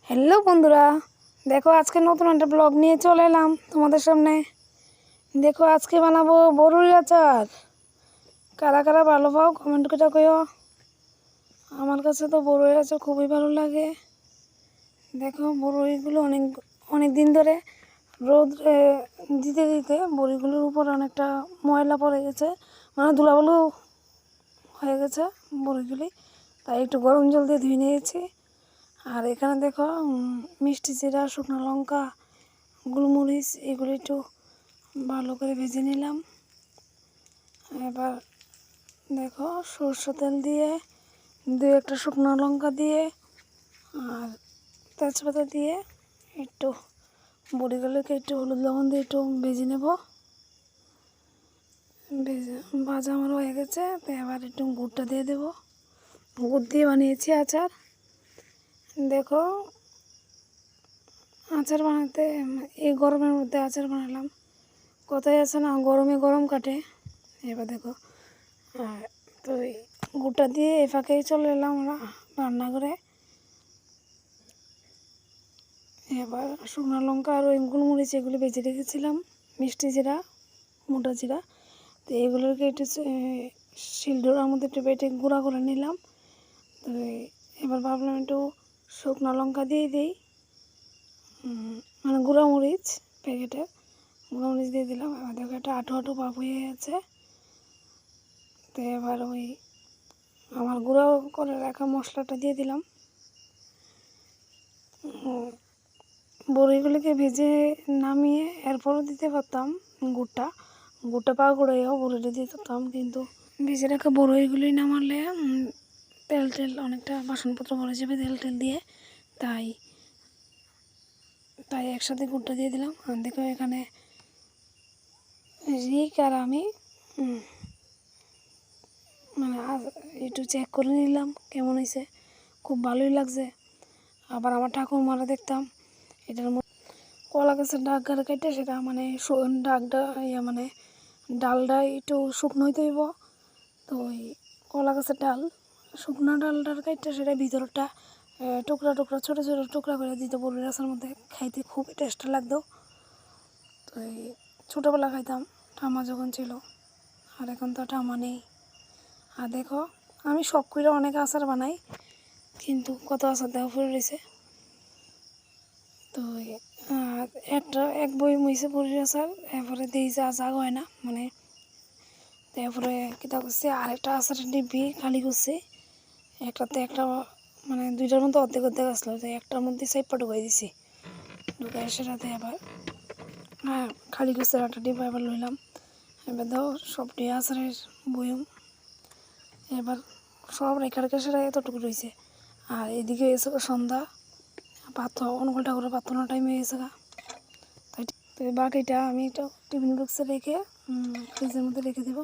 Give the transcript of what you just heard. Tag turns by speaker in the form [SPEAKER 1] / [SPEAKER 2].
[SPEAKER 1] Hello বন্ধুরা, দেখো আজকে নতুন একটা ব্লগ নিয়ে চলে এলাম তোমাদের সামনে। দেখো আজকে বানাবো বড়ুই আচার। কারা কারা ভালো পাও কমেন্ট করে কইও। আমার কাছে তো বড়ুই আচার খুবই ভালো লাগে। দেখো বড়ুইগুলো অনেক অনেক দিন ধরে রোদ দিতে দিতে বড়িগুলোর উপর অনেকটা ময়লা পড়ে গেছে, মানে ধুলাবালু হয়ে গেছে বড়িগুলি, তাই একটু গরম জল দিয়ে ধুয়ে নিয়েছি। আর এখানে দেখো মিষ্টি জিরা, শুকনো লঙ্কা, গোলমরিচ এগুলো একটু ভালো করে ভেজে নিলাম। এবার দেখো সরষে তেল দিয়ে একটা শুকনো লঙ্কা দিয়ে আর তেজপাতা দিয়ে একটু বড়িগুলোকে একটু হলুদ লবণ দিয়ে একটু ভেজে নেব। ভাজা আমার হয়ে গেছে, তো এবার একটু গুড়টা দিয়ে দেবো। গুড় দিয়ে বানিয়েছি আচার। দেখো আচার বানাতে এই গরমের মধ্যে আচার বানালাম। কথাই আছে না, গরমে গরম কাটে। এবার দেখো তো গুড়টা দিয়ে এ ফাঁকেই চলে এলাম আমরা রান্নাঘরে। এবার শুকনো লঙ্কা আর ওই গোলমরিচ এগুলো বেজে রেখেছিলাম, মিষ্টি জিরা, মোটা জিরা, তো এগুলোকে একটু শিলনোড়ার মধ্যে একটু বেটে গুঁড়া করে নিলাম। তো এবার ভাবলাম একটু শুকনো লঙ্কা দিয়ে দিই, মানে গুঁড়া মরিচ প্যাকেটের গুঁড়ো মরিচ দিয়ে দিলাম। এবার দেখো একটা আঠো আঠো ভাব হয়ে গেছে। তো এবার ওই আমার গুঁড়ো করে রাখা মশলাটা দিয়ে দিলাম। বড়িগুলিকে ভেজে নামিয়ে এরপরও দিতে পারতাম গুড়টা গুঁড়াইও বড়িটা দিতে পারতাম, কিন্তু ভেজে রাখা বড়িগুলি নামালে তেল অনেকটা বাসনপত্র ভরে যাবে তেল দিয়ে, তাই একসাথে গুড়টা দিয়ে দিলাম। আর দেখো এখানে রিক আর আমি মানে একটু চেক করে নিলাম কেমন হয়েছে। খুব ভালোই লাগছে। আবার আমার ঠাকুরমারা দেখতাম এটার মধ্যে কলা গাছের ডাক গাড়া কেটে সেটা মানে ডাকটা মানে ডালটা একটু শুকনো হইতে হইব। তো ওই কলা গাছের ডাল শুকনো ডালটার কেটে সেটা ভিতরটা টুকরা ছোটো ছোটো টুকরা করে দিত বড়ি গাছের মধ্যে। খাইতে খুবই টেস্ট লাগতো। তো এই ছোটোবেলা খাইতাম ঠাম্মা যখন ছিল, আর এখন তো ঠাম্মা নেই। আর দেখো আমি শখ করে অনেক আচার বানাই, কিন্তু কত আচার দেওয়া পড়ে রয়েছে। তো এক বই মইছে বড়ির আচার, এরপরে দিই যা হয় না, মানে তারপরে কীটা করছে আরেকটা আচারের ডিব্বি খালি করছে। একটাতে একটা মানে দুইটার মধ্যে অর্ধেক আসলো, তো একটার মধ্যে সাইপা ঢুকাই দিছি, ঢুকাই সেটাতে আবার খালি করছে একটা ডিব্বা এবার লইলাম। এবার দাও সবটি আচারের বয়ম এবার সব রেখা সেটা এতটুকু রয়েছে। আর এদিকে এসে সন্ধ্যা অনুকূল ঠাকুরের প্রার্থনা টাইম হয়ে গেছে গা, তাই তো বাকিটা আমি একটা টিফিন বক্সে রেখে ফ্রিজের মধ্যে রেখে দেবো।